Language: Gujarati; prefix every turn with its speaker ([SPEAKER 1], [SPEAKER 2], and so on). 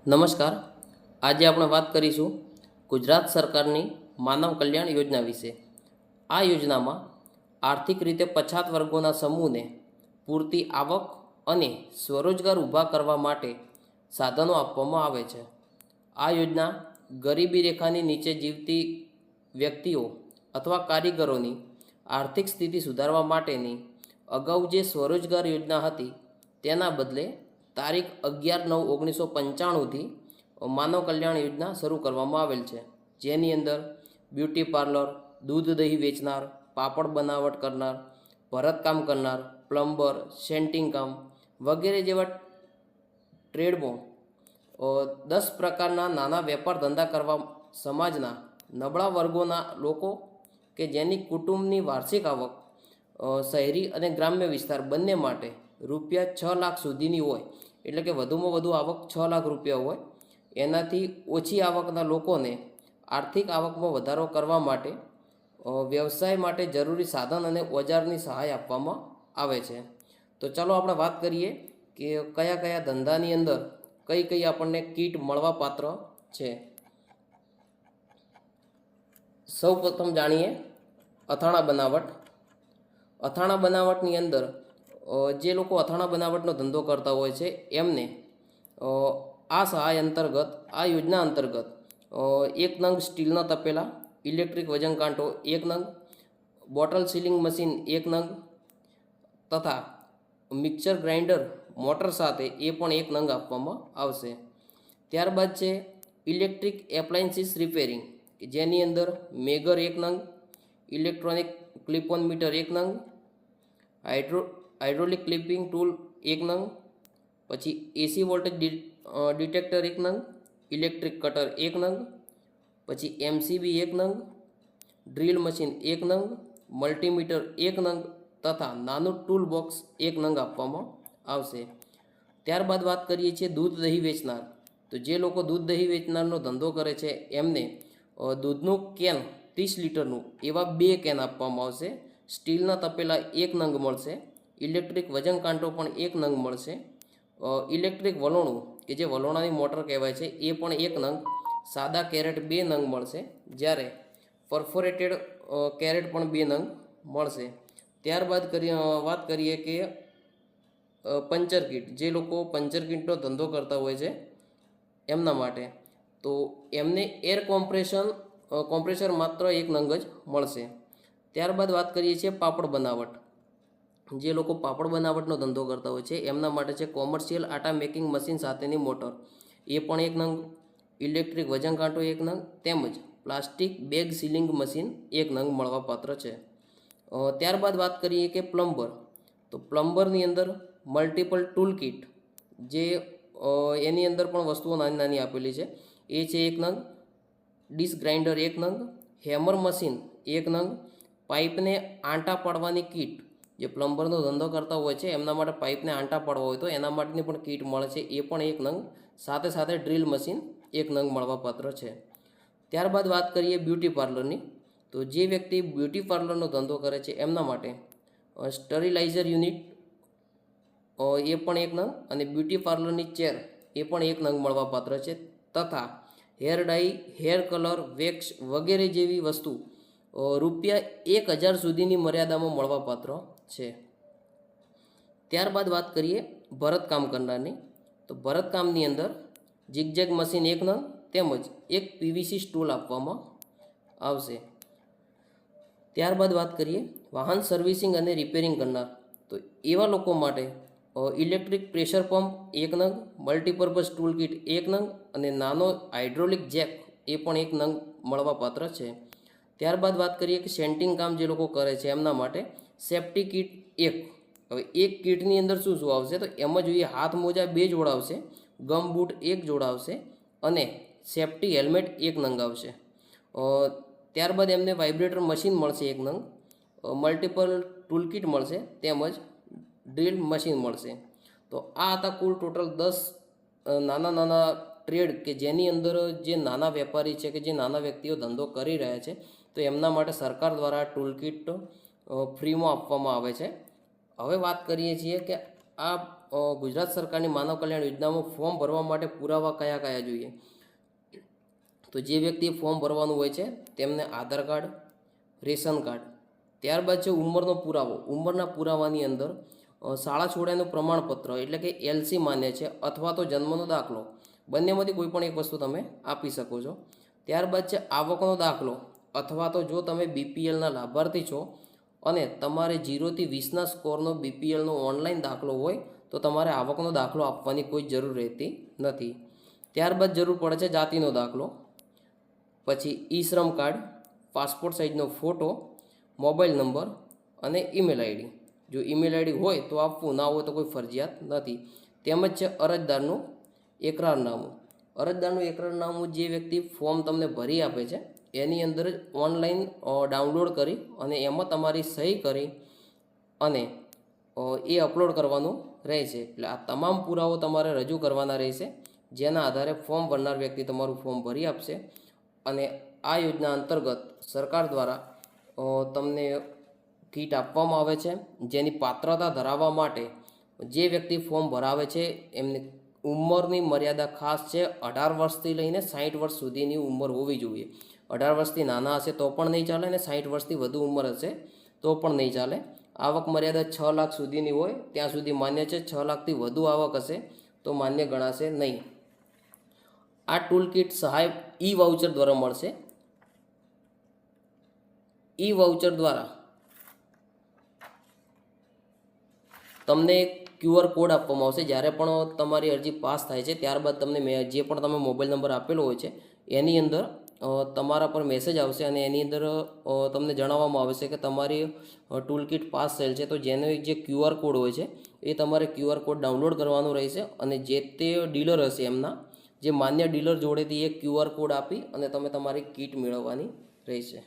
[SPEAKER 1] નમસ્કાર. આજે આપણે વાત કરીશું ગુજરાત સરકારની માનવ કલ્યાણ યોજના વિશે. આ યોજનામાં આર્થિક રીતે પછાત વર્ગોના સમૂહને પૂરતી આવક અને સ્વરોજગાર ઊભા કરવા માટે સાધનો આપવામાં આવે છે. આ યોજના ગરીબી રેખાની નીચે જીવતી વ્યક્તિઓ અથવા કારીગરોની આર્થિક સ્થિતિ સુધારવા માટેની અગાઉ જે સ્વરોજગાર યોજના હતી તેના બદલે તારીખ 11/9/1995થી માનવ કલ્યાણ યોજના શરૂ કરવામાં આવેલ છે, જેની અંદર બ્યુટી પાર્લર, દૂધ દહીં વેચનાર, પાપડ બનાવટ કરનાર, ભરતકામ કરનાર, પ્લમ્બર, સેન્ટિંગ કામ વગેરે જેવા ટ્રેડમાં 10 પ્રકારના નાના વેપાર ધંધા કરવા સમાજના નબળા વર્ગોના લોકો કે જેની કુટુંબની વાર્ષિક આવક શહેરી અને ગ્રામ્ય વિસ્તાર બંને માટે રૂપિયા 6 લાખ સુધીની હોય, એટલે કે વધુમાં વધુ આવક 6 લાખ રૂપિયા હોય, એનાથી ઓછી આવકના લોકોને આર્થિક આવકમાં વધારો કરવા માટે વ્યવસાય માટે જરૂરી સાધન અને ઓજારની સહાય આપવામાં આવે છે. તો ચાલો આપણે વાત કરીએ કે કયા કયા ધંધાની અંદર કઈ કઈ આપણને કીટ મળવા પાત્ર છે. સૌ પ્રથમ જાણીએ અથાણા બનાવટ. અથાણા બનાવટની અંદર જે લોકો અથાણા બનાવટનો ધંધો કરતા હોય છે એમને આ સહાય અંતર્ગત, આ યોજના અંતર્ગત 1 નંગ સ્ટીલના તપેલા, ઇલેક્ટ્રિક વજન કાંટો 1 નંગ, બોટલ સીલિંગ મશીન 1 નંગ તથા મિક્સર ગ્રાઇન્ડર મોટર સાથે એ પણ 1 નંગ આપવામાં આવશે. ત્યારબાદ છે ઇલેક્ટ્રિક એપ્લાયન્સીસ રિપેરિંગ, જેની અંદર મેગર 1 નંગ, ઇલેક્ટ્રોનિક ક્લિપ-ઓન મીટર 1 નંગ, હાઇડ્રોલિક ક્લિપિંગ ટૂલ 1 નંગ, પછી એસી વોલ્ટેજ ડિટેક્ટર 1 નંગ, ઇલેક્ટ્રિક કટર 1 નંગ, પછી એમસીબી 1 નંગ, ડ્રીલ મશીન 1 નંગ, મલ્ટીમીટર 1 નંગ તથા નાનું ટૂલ બોક્સ 1 નંગ આપવામાં આવશે. ત્યારબાદ વાત કરીએ છીએ દૂધ દહીં વેચનાર. તો જે લોકો દૂધ દહીં વેચનારનો ધંધો કરે છે એમને દૂધનું કેન 30 લીટરનું એવા 2 કેન આપવામાં આવશે. સ્ટીલના તપેલા 1 નંગ મળશે, ઇલેક્ટ્રિક વજન કાંટો પણ 1 નંગ મળશે, ઇલેક્ટ્રિક વલોણું કે જે વલોણાની મોટર કહેવાય છે એ પણ 1 નંગ, સાદા કેરેટ 2 નંગ મળશે, જ્યારે પરફોરેટેડ કેરેટ પણ 2 નંગ મળશે. ત્યારબાદ વાત કરીએ કે પંચર કીટ. જે લોકો પંચર કીટનો ધંધો કરતા હોય છે એમના માટે, તો એમને એર કોમ્પ્રેસર માત્ર 1 નંગ જ મળશે. ત્યારબાદ વાત કરીએ છીએ પાપડ બનાવટ. જે લોકો પાપડ બનાવટનો ધંધો કરતા હોય છે એમના માટે છે કોમર્શિયલ આટા મેકિંગ મશીન સાથેની મોટર, એ પણ 1 નંગ, ઇલેક્ટ્રિક વજન કાંટો 1 નંગ તેમજ પ્લાસ્ટિક બેગ સીલિંગ મશીન 1 નંગ મળવાપાત્ર છે. ત્યારબાદ વાત કરીએ કે પ્લમ્બર. તો પ્લમ્બરની અંદર મલ્ટિપલ ટૂલ કિટ, જે એની અંદર પણ વસ્તુઓ નાની નાની આપેલી છે, એ છે 1 નંગ, ડિશ ગ્રાઇન્ડર 1 નંગ, હેમર મશીન 1 નંગ, પાઇપને આંટા પાડવાની કીટ. જે પ્લમ્બરનો ધંધો કરતા હોય છે એમના માટે પાઇપને આંટા પાડવા હોય તો એના માટેની પણ કીટ મળે છે, એ પણ 1 નંગ, સાથે સાથે ડ્રીલ મશીન 1 નંગ મળવાપાત્ર છે. ત્યારબાદ વાત કરીએ બ્યુટી પાર્લરની. તો જે વ્યક્તિ બ્યુટી પાર્લરનો ધંધો કરે છે એમના માટે સ્ટરીલાઇઝર યુનિટ એ પણ 1 નંગ અને બ્યુટી પાર્લરની ચેર એ પણ 1 નંગ મળવાપાત્ર છે, તથા હેર ડાઈ, હેર કલર, વેક્સ વગેરે જેવી વસ્તુ રૂપિયા 1000 સુધીની મર્યાદામાં મળવાપાત્ર છે. ત્યારબાદ વાત કરીએ ભરતકામ કરનારની. તો ભરતકામની અંદર ઝિગઝેગ મશીન 1 નંગ તેમજ એક પીવીસી સ્ટૂલ આપવામાં આવશે. ત્યારબાદ વાત કરીએ વાહન સર્વિસિંગ અને રિપેરિંગ કરનાર. તો એવા લોકો માટે ઇલેક્ટ્રિક પ્રેશર પંપ 1 નંગ, મલ્ટીપર્પઝ ટૂલ કિટ 1 નંગ અને નાનો હાઇડ્રોલિક જેક એ પણ 1 નંગ મળવાપાત્ર છે. ત્યારબાદ વાત કરીએ કે સેન્ટિંગ કામ જે લોકો કરે છે એમના માટે સેફ્ટી કિટ 1. હવે એક કિટની અંદર શું શું આવશે, તો એમાં જોઈએ હાથ મોજા 2 જોડ આવશે, ગમ બૂટ 1 જોડ આવશે અને સેફ્ટી હેલ્મેટ 1 નંગ આવશે. ત્યારબાદ એમને વાઇબ્રેટર મશીન મળશે 1 નંગ, મલ્ટિપલ ટૂલ કિટ મળશે તેમજ ડ્રીલ મશીન મળશે. તો આ હતા કુલ ટોટલ 10 નાના નાના ટ્રેડ કે જેની અંદર જે નાના વેપારી છે કે જે નાના વ્યક્તિઓ ધંધો કરી રહ્યા છે તો એમના માટે સરકાર દ્વારા ટૂલ કિટ ફ્રીમાં આપવામાં આવે છે. હવે વાત કરીએ છીએ કે આ ગુજરાત સરકારની માનવ કલ્યાણ યોજનામાં ફોર્મ ભરવા માટે પુરાવા કયા કયા જોઈએ? તો જે વ્યક્તિએ ફોર્મ ભરવાનું હોય છે તેમને આધાર કાર્ડ, રેશન કાર્ડ, ત્યારબાદ છે ઉંમરનો પુરાવો. ઉંમરના પુરાવાની અંદર શાળા છોડ્યાનું પ્રમાણપત્ર એટલે કે એલસી માન્ય છે અથવા તો જન્મનો દાખલો, બંનેમાંથી કોઈ પણ એક વસ્તુ તમે આપી શકો છો. ત્યારબાદ છે આવકનો દાખલો અથવા તો જો તમે બીપીએલના લાભાર્થી છો અને તમારે 0 થી 20ના સ્કોરનો બીપીએલનો ઓનલાઈન દાખલો હોય તો તમારે આવકનો દાખલો આપવાની કોઈ જરૂર રહેતી નથી. ત્યારબાદ જરૂર પડે છે જાતિનો દાખલો, પછી ઈ શ્રમ કાર્ડ, પાસપોર્ટ સાઇઝનો ફોટો, મોબાઈલ નંબર અને ઈમેલ આઈડી. જો ઈમેલ આઈડી હોય તો આપવું, ના હોય તો કોઈ ફરજિયાત નથી. તેમજ છે અરજદારનું એકરારનામું. અરજદારનું એકરારનામું જે વ્યક્તિ ફોર્મ તમને ભરી આપે છે એની અંદર જ ઓનલાઈન ડાઉનલોડ કરી અને એમાં તમારી સહી કરી અને એ અપલોડ કરવાનું રહેશે. એટલે આ તમામ પુરાવો તમારે રજૂ કરવાના રહેશે, જેના આધારે ફોર્મ ભરનાર વ્યક્તિ તમારું ફોર્મ ભરી આપશે. અને આ યોજના અંતર્ગત સરકાર દ્વારા તમને કીટ આપવામાં આવે છે, જેની પાત્રતા ધરાવવા માટે જે વ્યક્તિ ફોર્મ ભરાવે છે એમની ઉંમરની મર્યાદા ખાસ છે. 18 વર્ષથી લઈને 60 વર્ષ સુધીની ઉંમર હોવી જોઈએ. 18 વર્ષથી નાના હશે તો પણ નહીં ચાલે અને 60 વર્ષથી વધુ ઉંમર હશે તો પણ નહીં ચાલે. આવક મર્યાદા 6 લાખ સુધીની હોય ત્યાં સુધી માન્ય છે. 6 લાખથી વધુ આવક હશે તો માન્ય ગણાશે નહીં. આ ટૂલ કિટ સહાય ઈ વાઉચર દ્વારા મળશે. ઈ વાઉચર દ્વારા તમને QR કોડ આપવામાં આવશે. જ્યારે પણ તમારી અરજી પાસ થાય છે ત્યારબાદ તમને જે પણ તમે મોબાઈલ નંબર આપેલો હોય છે એની અંદર તમારા પર મેસેજ આવશે અને એની અંદર તમને જણાવવામાં આવશે કે તમારી ટૂલ કિટ પાસ થયેલ છે. તો જેનો જે QR કોડ હોય છે એ તમારે QR કોડ ડાઉનલોડ કરવાનો રહેશે અને જે તે ડીલર હશે એમના જે માન્ય ડીલર જોડેથી એ QR કોડ આપી અને તમે તમારી કીટ મેળવવાની રહેશે.